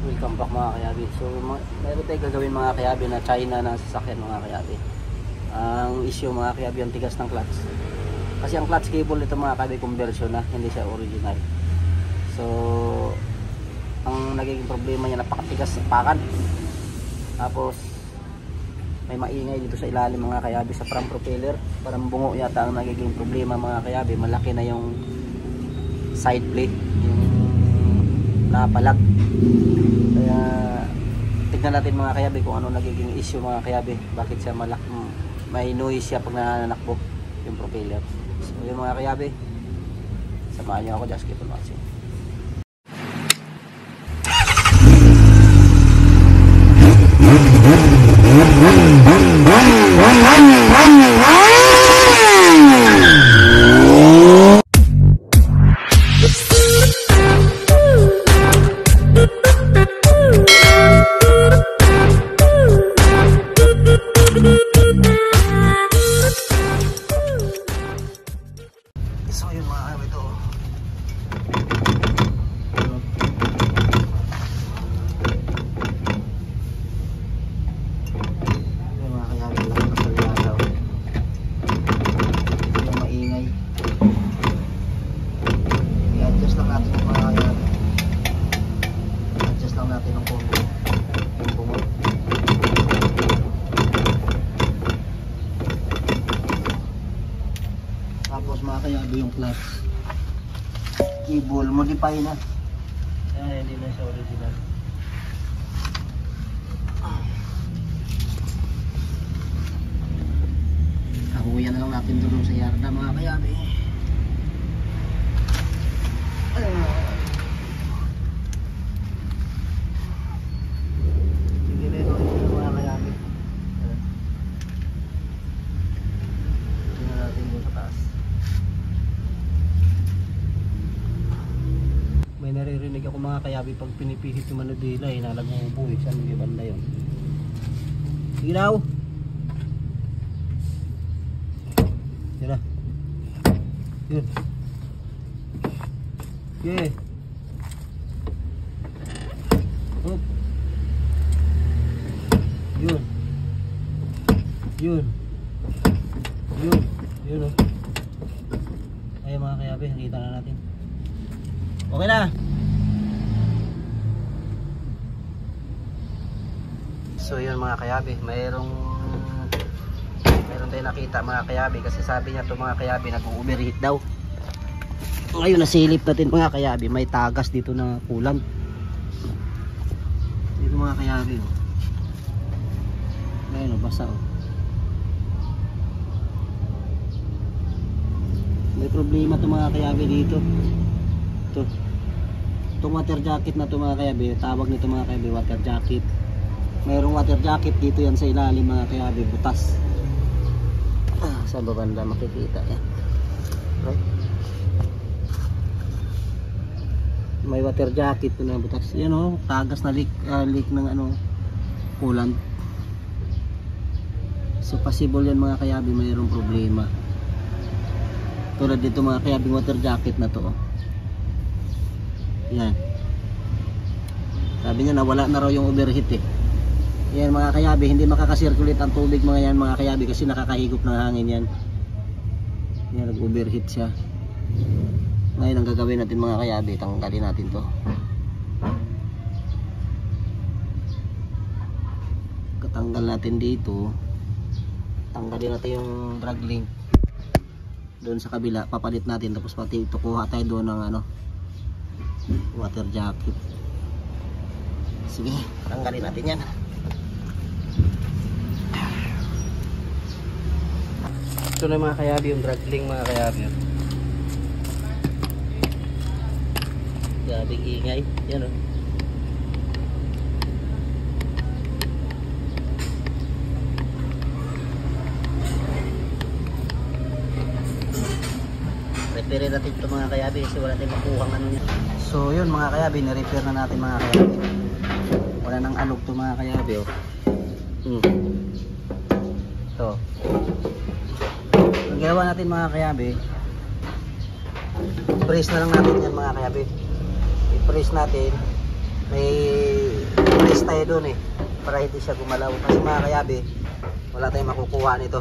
Welcome back mga kayabi. So meron tayong gagawin mga kayabi na China na sasakyan mga kayabi. Ang issue mga kayabi, ang tigas ng clutch. Kasi ang clutch cable nito mga kayabi conversion na, hindi siya original. So ang nagiging problema niya, napakatigas sa pakan. Tapos may maingay dito sa ilalim mga kayabi sa front propeller. Parang bungo yata ang nagiging problema mga kayabi. Malaki na yung side plate, yung napalag. Kaya tignan natin mga kayabi kung ano nagiging issue mga kayabi, bakit siya may noise siya pag nananakbo yung propeller. So yun mga kayabi, samahan nyo ako, just keep on watching. So yun mga kayabi, ito yun mga kayabi, lang nasalinasaw yung maingay. I-adjust lang natin yung mga kayabi, i-adjust lang natin yung combo, yung bumot. Tapos mga kayabi, yung clutch cable modify na. Ayan, hindi na siya original. Kahuyan na lang natin doon sa yarda mga kayabi. Sige rin ito mga kayabi. Tingnan natin doon sa taas. May naririnig ako mga kayabi pag pinipihit yung manubila, hinalagong upo eh. Saan yung banda yun? Sige daw! Yun na. Yun. Okay. Up. Yun. Yun. Yun. Yun o. Ayun mga kayabi, nakita na natin. Okay na. So yun mga kayabi, mayroon tayong nakita mga kayabi, kasi sabi niya to mga kayabi nag-overheat daw. Ngayon nasilip natin mga kayabi, may tagas dito na coolant. Dito mga kayabi oh. Ngayon basa oh. May problema to mga kayabi dito. Itong water jacket na to mga kayabi, tawag nito mga kayabi water jacket. Mayroong water jacket dito yan sa ilalim mga kayabi, butas. Sa babanda makikita yan. Right? May water jacket na butas. Yan o, tagas na leak ng ano, coolant. So possible yan mga kayabi, mayroong problema. Tulad dito mga kayabi, water jacket na to. Yan. Sabi niya nawala na raw yung overheat eh. Yan mga kayabi, hindi makakasirculate ang tubig mga yan mga kayabi kasi nakakahigop ng hangin yan. Yan, nag-overheat siya. Ngayon ang gagawin natin mga kayabi, tanggalin natin to. Katanggal natin dito. Tanggalin natin yung drag link doon sa kabila, papalit natin, tapos pati ito kuha tayo doon ng ano, water jacket. Sige, tanggalin natin yan. Ito na mga kayabi, yung drag link mga kayabi. Gabing ingay, yan o. Repair natin ito mga kayabi kasi wala tayong makuhang ano niya. So yun mga kayabi, na-repair na natin mga kayabi. Wala nang anog to mga kayabi oh. Ito. Ang ginawa natin mga kayabi, i-press na lang natin yan mga kayabi. I-press natin. May naka-release tayo dun eh, para hindi siya gumalaw. Kasi mga kayabi, wala tayong makukuha nito.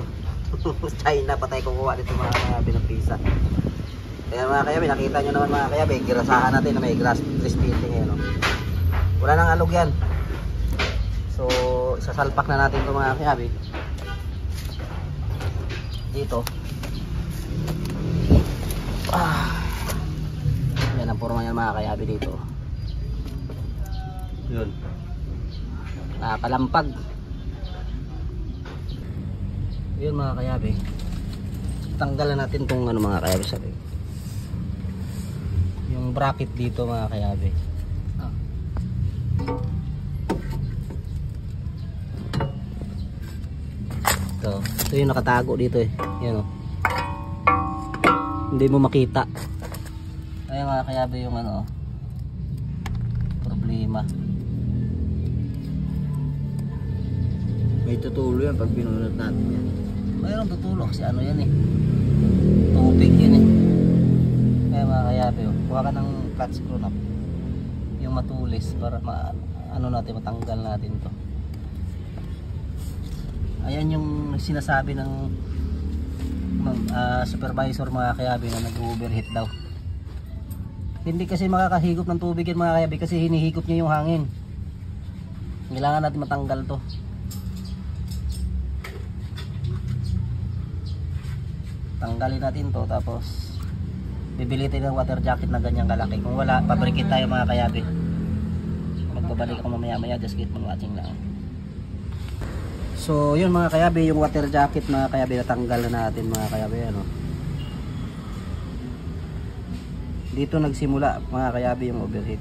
China pa tayo kukuha nito mga kayabi ng pisa. Kaya mga kayabi, nakita nyo naman mga kayabi, girasahan natin na may grease painting eh, no? Wala nang alog yan. So isasalpak na natin ito mga kayabi dito. Yan ang forma yan mga kayabi dito. Yun, nakakalampag. Yun mga kayabi, tanggalan natin tong ano mga kayabi, sabi yung bracket dito mga kayabi. Ito yung nakatago dito eh. Yan o, hindi mo makita. Kaya mga kayabi yung ano problema. May tutulo yan pag binunot natin yan. Mayroong tutulo kasi ano yan eh, tubig yun eh. Kaya mga kayabi, kuha ka ng clutch screw na yung matulis para ano natin, matanggal natin to. Ayan yung sinasabi ng supervisor mga kayabi na nag-overheat daw. Hindi kasi makakahigop ng tubig yan mga kayabi kasi hinihigop niya yung hangin. Kailangan natin matanggal to. Tanggalin natin to, tapos bibili tayo ng water jacket na ganyang kalaki. Kung wala, pabrikit tayo mga kayabi. Magbabalik ako mamaya maya, just keep on watching lang. So yun mga kayabi, yung water jacket mga kayabi, natanggal na natin mga kayabi. Ano? Dito nagsimula mga kayabi yung overheat.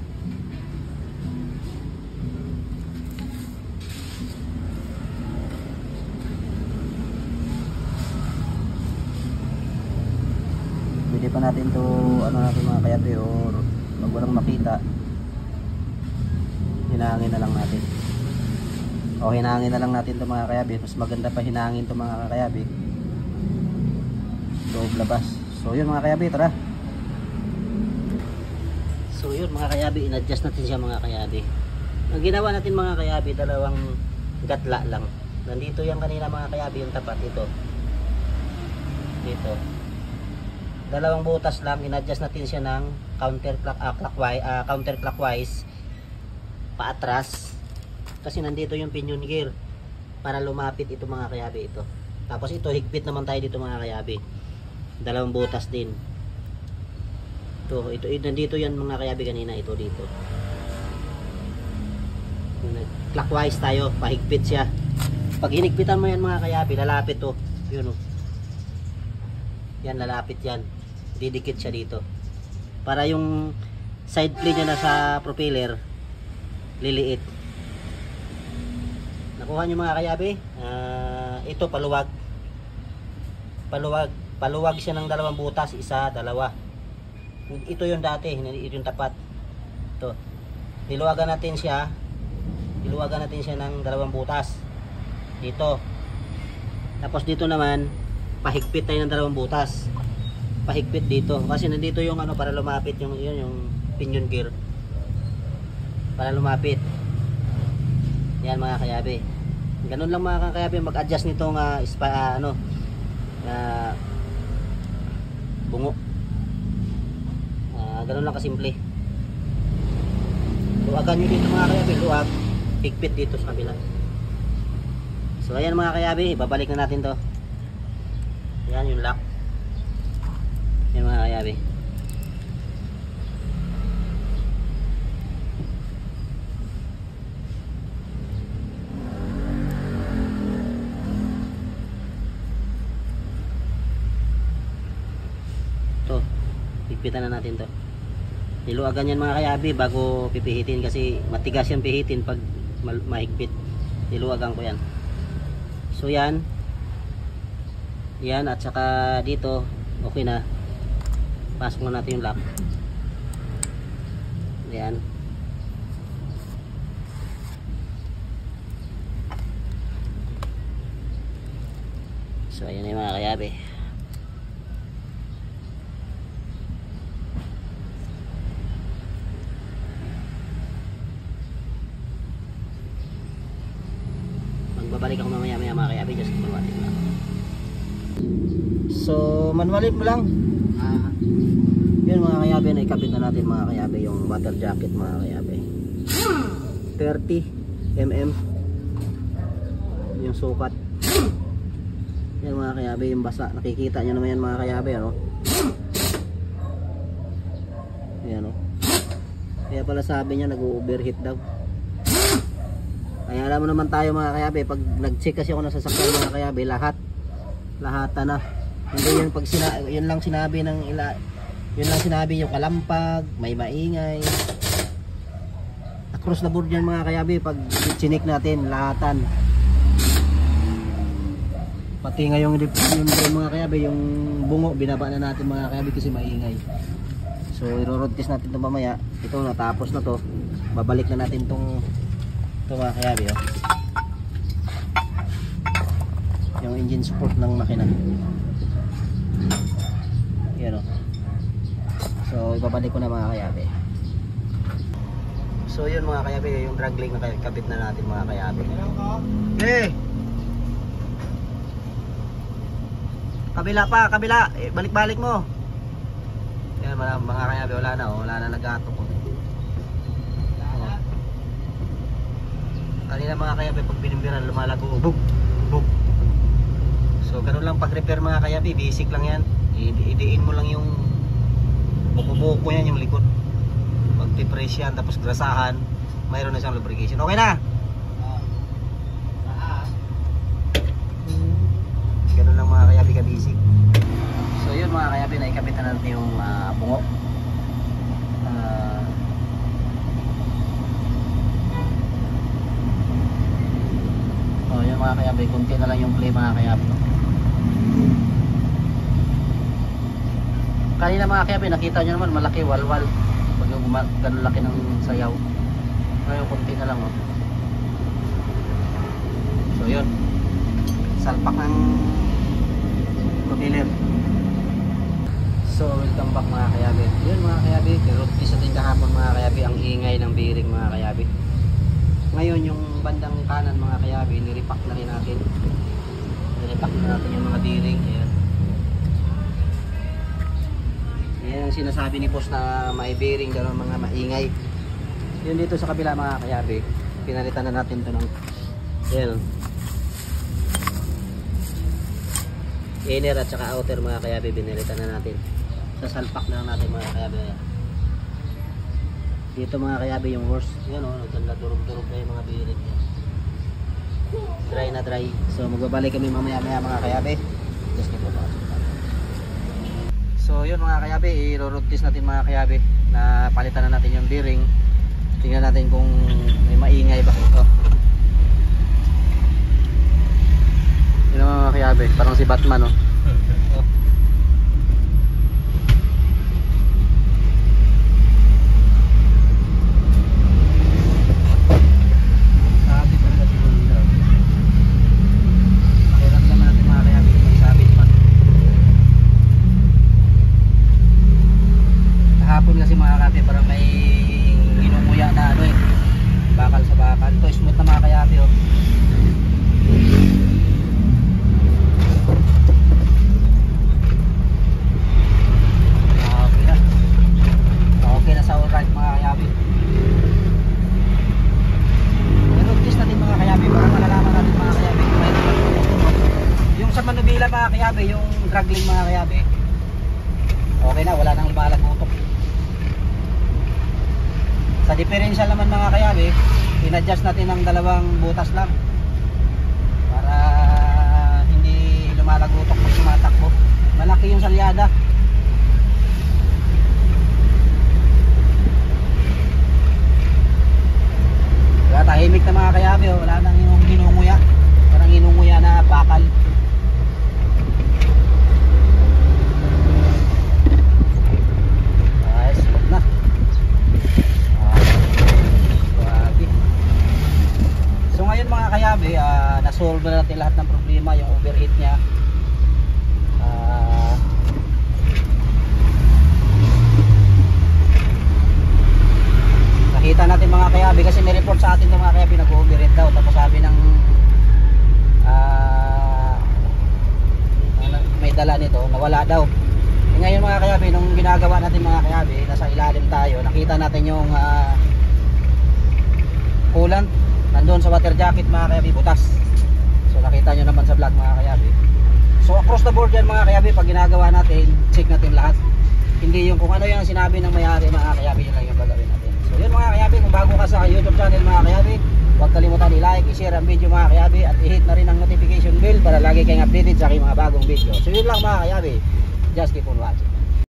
Pwede pa natin to ano natin mga kayabi, or pag walang makita, hinangin na lang natin. O hinangin na lang natin to mga kayabi. Mas maganda pa hinangin to mga kayabi, loob labas. So yun mga kayabi, tara. So yun mga kayabi, in-adjust natin siya mga kayabi. Ang ginawa natin mga kayabi, dalawang gatla lang. Nandito yan kanina mga kayabi, yung tapat ito. Dito. Dalawang butas lang, in-adjust natin siya ng counterclockwise paatras. Kasi nandito yung pinion gear para lumapit ito mga kayabi ito. Tapos ito, higpit naman tayo dito mga kayabi. Dalawang butas din. Ito nandito yan mga kayabi kanina, ito dito. Clockwise tayo, pahigpit siya. Pag hinigpitan mo yan mga kayabi, lalapit to. Yun o. Yan, lalapit yan. Didikit siya dito. Para yung side plate niya na sa propeller, liliit. Nakuha nyo mga kayabi. Ito paluwag. Paluwag siya ng dalawang butas, isa, dalawa. Ito yung dati, ito yung tapat. Ito. Diluwagan natin siya ng dalawang butas. Dito. Tapos dito naman, pahigpit tayo ng dalawang butas. Pahigpit dito. Kasi nandito yung ano, para lumapit yung pinion gear. Para lumapit. Yan mga kayabi. Ganun lang mga kayabi, mag-adjust nitong bungo. Ganun lang kasimple. Luwagan nyo dito mga kayabi, luwag. Higpit dito sa kabila. So ayan mga kayabi, babalik na natin to. Yan yung lock. Yan mga kayabi. To, higpitan na natin to. Niluwagan yan mga kayabi bago pipihitin kasi matigas yan pihitin pag mahigpit. Niluwagan ko yan. So yan. Yan, at saka dito okay na. Pasok na natin yung lock. Yan. So ayan yung mga kayabi. babalik ako mamaya mga kayabi, just manualin lang. So manualin mo lang. Yun mga kayabi, naikabit na natin mga kayabi yung water jacket mga kayabi. 30 mm yung sukat. Yan mga kayabi, yung basa, nakikita nyo naman yan mga kayabi, ano? Ayan, oh. Kaya pala sabi niya nag-overheat daw. Kaya alam mo naman tayo mga kayabi, pag nag-check kasi ako ng sasakyan mga kayabi, lahatan na. Hindi yun pag yun lang sinabi ng yun lang sinabi yung kalampag, may maingay. Across the board yan mga kayabi, pag chinik natin, lahatan. Pati nga yung mga kayabi, yung bungo, binaba na natin mga kayabi kasi maingay. So i-road test natin ito mamaya. Ito natapos na to. Babalik na natin ito mga kayabi, oh. Yung engine support ng makina. Yan, oh. So ibabalik ko na mga kayabi. So yun mga kayabi, yung drag link na kabit na natin mga kayabi. Hey! Kabila pa, kabila. Balik-balik mo. Yan mga kayabi, wala na, oh. Wala na nag-atok, oh. Kanina mga kayabi, pag binimbiran lumalago, bug, bug. So ganun lang pag repair mga kayabi, basic lang yan. Idiin mo lang yung bubuko yan, yung likod. Pag pipress yan, tapos grasahan, mayroon na siyang lubrication. Okay na? Ganun lang mga kayabi ka basic. So yun mga kayabi, naikabit na natin yung bungo. Oh, yun mga kayabi, kunti na lang yung play mga kayabi. Kanina mga kayabi, nakita nyo naman malaki walwal. Pag yung ganun laki ng sayaw. Ngayon kunti na lang, oh. So yun, salpak ng propeller. So welcome back mga kayabi. Yun mga kayabi, pero isa din kahapon mga kayabi ang ingay ng bearing mga kayabi. Ngayon yung bandang kanan mga kayabi, niripak na rin natin. Niripak na natin yung mga bearing. Ayan. Ayan ang sinasabi ni boss na may bearing daw ng mga maingay. Yun dito sa kabila mga kayabi, pinalitan na natin ito ng ayan, inner at saka outer mga kayabi, binilitan na natin. Sasalpak na natin mga kayabi. Dito mga kayabi yung horse. Yan, oh, nagtanda durog-durog na yung mga bearing. Dry na dry. So magbabalik kami mamaya mga kayabi. Just keep on. So yun mga kayabi, i-road test natin mga kayabi na palitan na natin yung bearing. Tingnan natin kung may maingay ba ito. Yun naman mga kayabi, parang si Batman, oh. Yung dragling mga kayabi, okay na, wala nang lumalagutok. Sa differential naman mga kayabi, in-adjust natin ng dalawang butas lang para hindi lumalagutok pag tumatakbo. Malaki yung salyada. Kaya tahimik na mga kayabi, oh. Wala nang hinunguya, parang hinunguya na bakal. Na-solve na natin lahat ng problema, yung overheat nya. Nakita natin mga kayabi kasi may report sa atin ng mga kayabi nag-overheat daw, tapos sabi ng ginagawa natin mga kayabi, nasa ilalim tayo, nakita natin yung coolant nandun sa water jacket mga kayabi, butas. So nakita nyo naman sa vlog mga kayabi. So across the board yan mga kayabi, pag ginagawa natin, check natin lahat. Hindi yung kung ano yung sinabi ng may-ari mga kayabi, yun lang yung gagawin natin. So yun mga kayabi, kung bago ka sa YouTube channel mga kayabi, huwag kalimutan i-like, i-share ang video mga kayabi, at i-hit na rin ang notification bell para lagi kayong updated sa aking mga bagong video. So yun lang mga kayabi, just keep on watching.